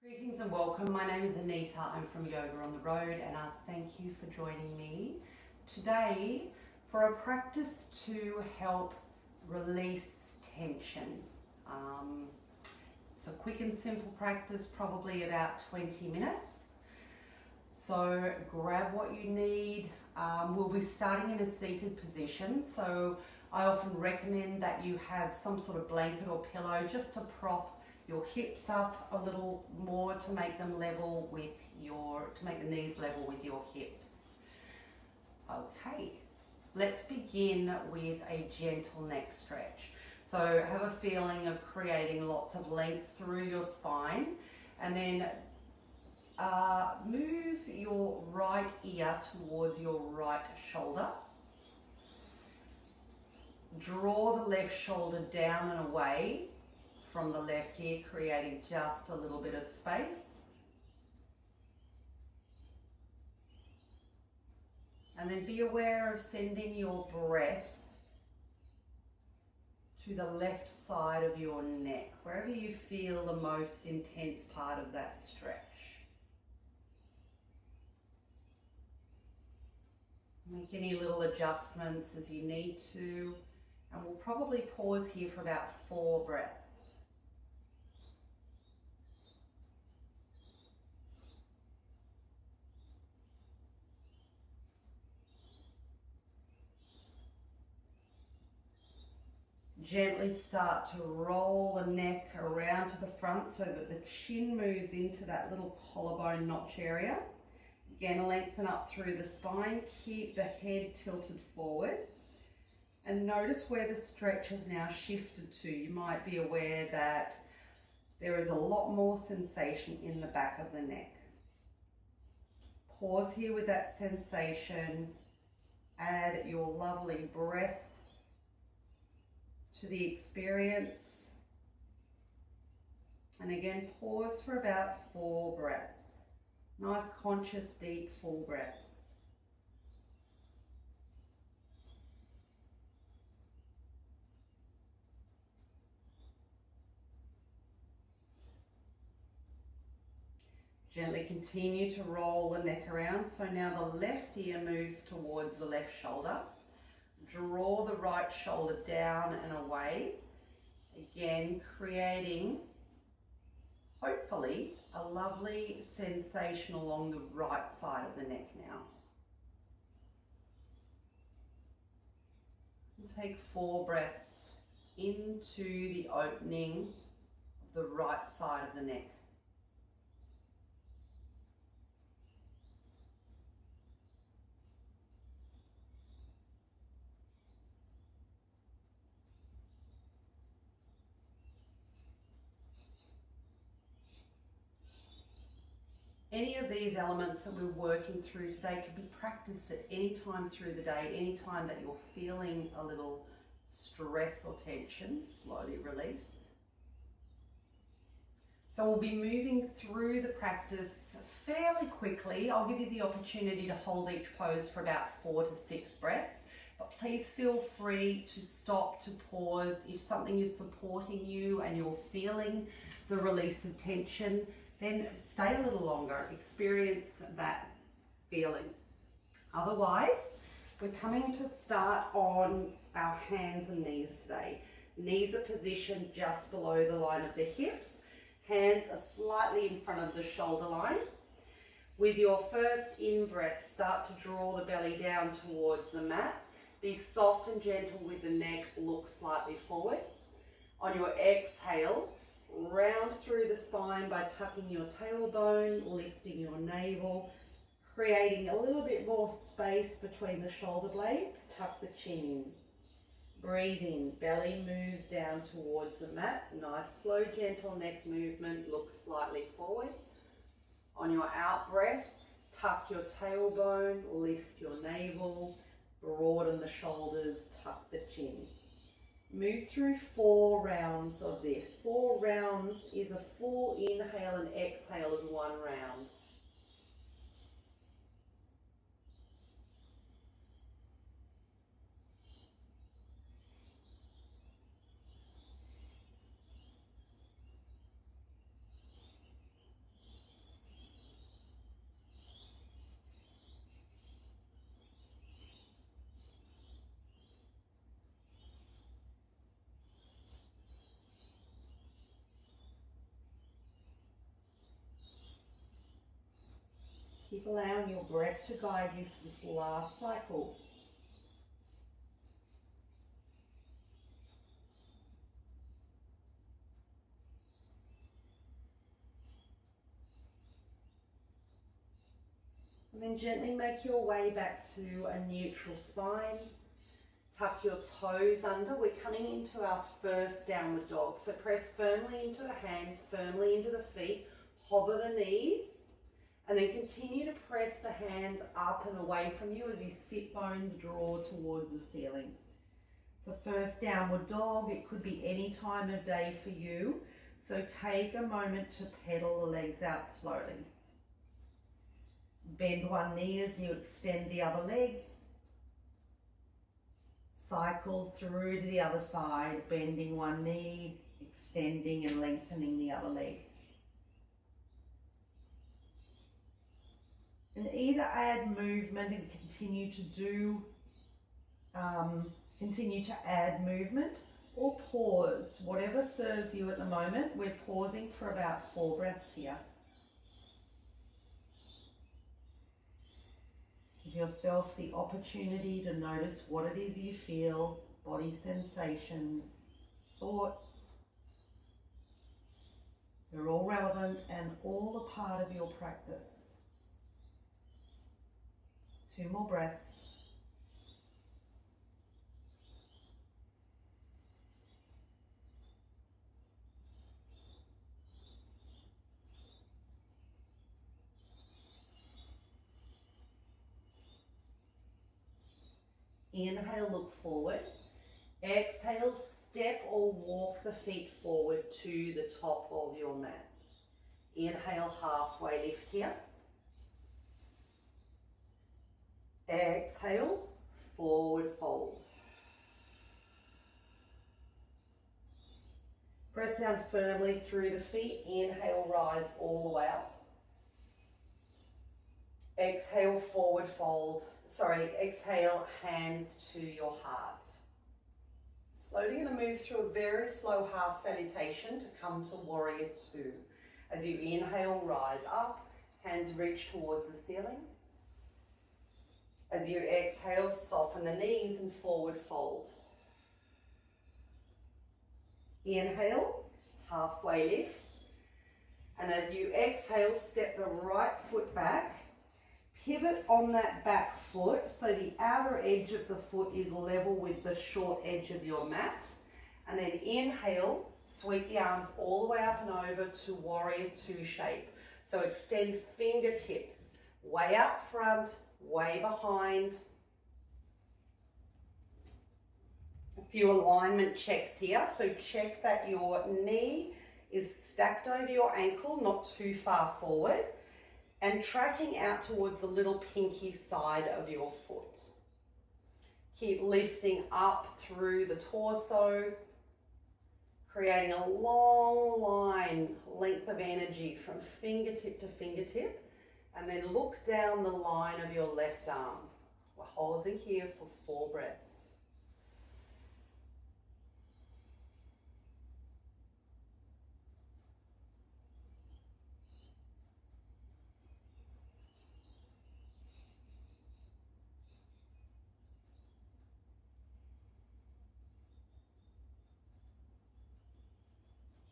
Greetings and welcome. My name is Anita. I'm from Yoga on the Road and I thank you for joining me today for a practice to help release tension. It's a quick and simple practice, probably about 20 minutes. So grab what you need. We'll be starting in a seated position. So I often recommend that you have some sort of blanket or pillow just to prop your hips up a little more to make them level with to make the knees level with your hips. Okay, let's begin with a gentle neck stretch. So have a feeling of creating lots of length through your spine, and then move your right ear towards your right shoulder. Draw the left shoulder down and away from the left ear, creating just a little bit of space. And then be aware of sending your breath to the left side of your neck, wherever you feel the most intense part of that stretch. Make any little adjustments as you need to, and we'll probably pause here for about 4 breaths. Gently start to roll the neck around to the front so that the chin moves into that little collarbone notch area. Again, lengthen up through the spine, keep the head tilted forward. And notice where the stretch has now shifted to. You might be aware that there is a lot more sensation in the back of the neck. Pause here with that sensation. Add your lovely breath to the experience. And again, pause for about 4 breaths. Nice, conscious, deep, full breaths. Gently continue to roll the neck around. So now the left ear moves towards the left shoulder. Draw the right shoulder down and away. Again, creating, hopefully, a lovely sensation along the right side of the neck now. And take 4 breaths into the opening of the right side of the neck. Any of these elements that we're working through today can be practiced at any time through the day, any time that you're feeling a little stress or tension, slowly release. So we'll be moving through the practice fairly quickly. I'll give you the opportunity to hold each pose for about 4 to 6 breaths, but please feel free to stop, to pause. If something is supporting you and you're feeling the release of tension, then stay a little longer, experience that feeling. Otherwise, we're coming to start on our hands and knees today. Knees are positioned just below the line of the hips. Hands are slightly in front of the shoulder line. With your first in-breath, start to draw the belly down towards the mat. Be soft and gentle with the neck, look slightly forward. On your exhale, round through the spine by tucking your tailbone, lifting your navel, creating a little bit more space between the shoulder blades. Tuck the chin in. Breathe in, belly moves down towards the mat. Nice, slow, gentle neck movement, look slightly forward. On your out breath, tuck your tailbone, lift your navel, broaden the shoulders, tuck the chin. Move through 4 rounds of this. 4 rounds is a full inhale and exhale as 1 round. Keep allowing your breath to guide you for this last cycle. And then gently make your way back to a neutral spine. Tuck your toes under. We're coming into our first downward dog. So press firmly into the hands, firmly into the feet. Hover the knees. And then continue to press the hands up and away from you as your sit bones draw towards the ceiling. The first downward dog, it could be any time of day for you. So take a moment to pedal the legs out slowly. Bend one knee as you extend the other leg. Cycle through to the other side, bending one knee, extending and lengthening the other leg. And either add movement and continue to add movement, or pause. Whatever serves you at the moment. We're pausing for about 4 breaths here. Give yourself the opportunity to notice what it is you feel, body sensations, thoughts. They're all relevant and all a part of your practice. 2 more breaths. Inhale, look forward. Exhale, step or walk the feet forward to the top of your mat. Inhale, halfway lift here. Exhale, forward fold. Press down firmly through the feet. Inhale, rise all the way up. Exhale, forward fold. Exhale, hands to your heart. Slowly going to move through a very slow half salutation to come to warrior 2. As you inhale, rise up, hands reach towards the ceiling. As you exhale, soften the knees and forward fold. Inhale, halfway lift. And as you exhale, step the right foot back. Pivot on that back foot so the outer edge of the foot is level with the short edge of your mat. And then inhale, sweep the arms all the way up and over to warrior 2 shape. So extend fingertips way out front, way behind. A few alignment checks here. So check that your knee is stacked over your ankle, not too far forward, and tracking out towards the little pinky side of your foot. Keep lifting up through the torso, creating a long line, length of energy from fingertip to fingertip, and then look down the line of your left arm. We're holding here for 4 breaths.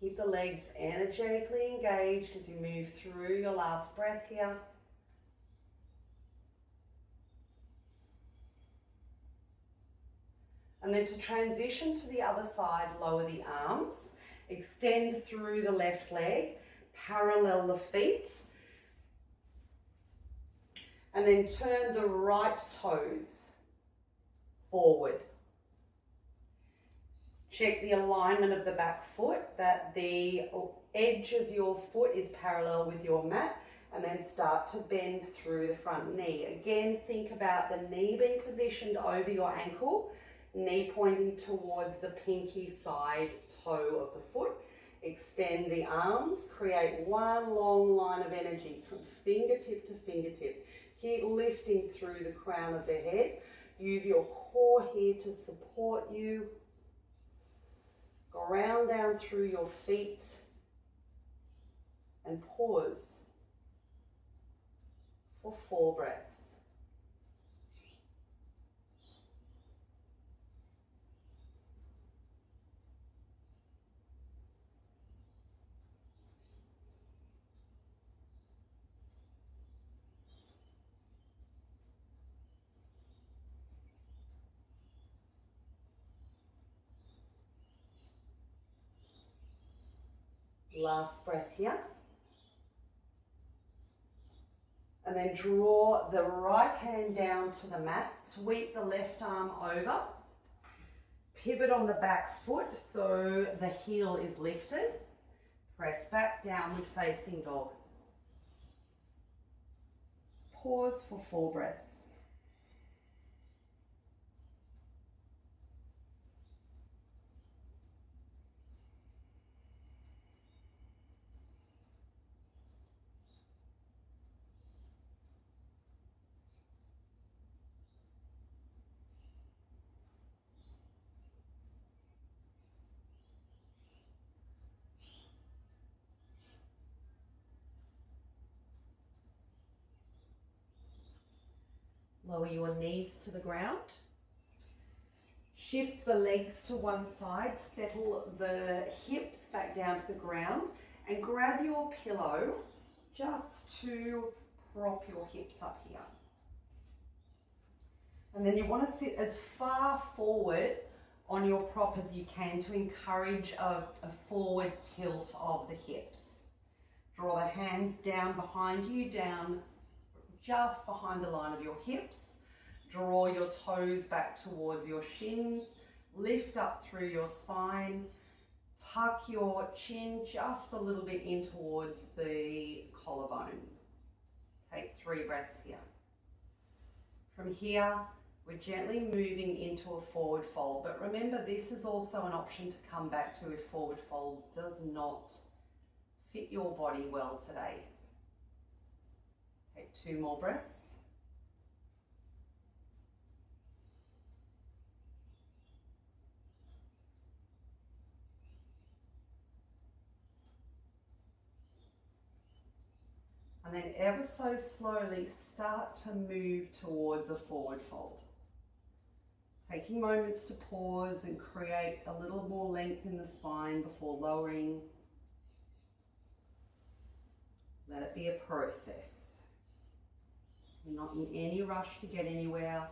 Keep the legs energetically engaged as you move through your last breath here. And then to transition to the other side, lower the arms, extend through the left leg, parallel the feet, and then turn the right toes forward. Check the alignment of the back foot, that the edge of your foot is parallel with your mat, and then start to bend through the front knee. Again, think about the knee being positioned over your ankle, knee pointing towards the pinky side toe of the foot. Extend the arms, create one long line of energy from fingertip to fingertip. Keep lifting through the crown of the head. Use your core here to support you. Ground down through your feet and pause for 4 breaths. Last breath here. And then draw the right hand down to the mat, sweep the left arm over, pivot on the back foot so the heel is lifted, press back, downward facing dog. Pause for 4 breaths. Lower your knees to the ground. Shift the legs to one side, settle the hips back down to the ground and grab your pillow just to prop your hips up here. And then you want to sit as far forward on your prop as you can to encourage a forward tilt of the hips. Draw the hands down behind you, down just behind the line of your hips. Draw your toes back towards your shins. Lift up through your spine. Tuck your chin just a little bit in towards the collarbone. Take 3 breaths here. From here, we're gently moving into a forward fold, but remember this is also an option to come back to if forward fold does not fit your body well today. Take 2 more breaths. And then ever so slowly start to move towards a forward fold. Taking moments to pause and create a little more length in the spine before lowering. Let it be a process. You're not in any rush to get anywhere.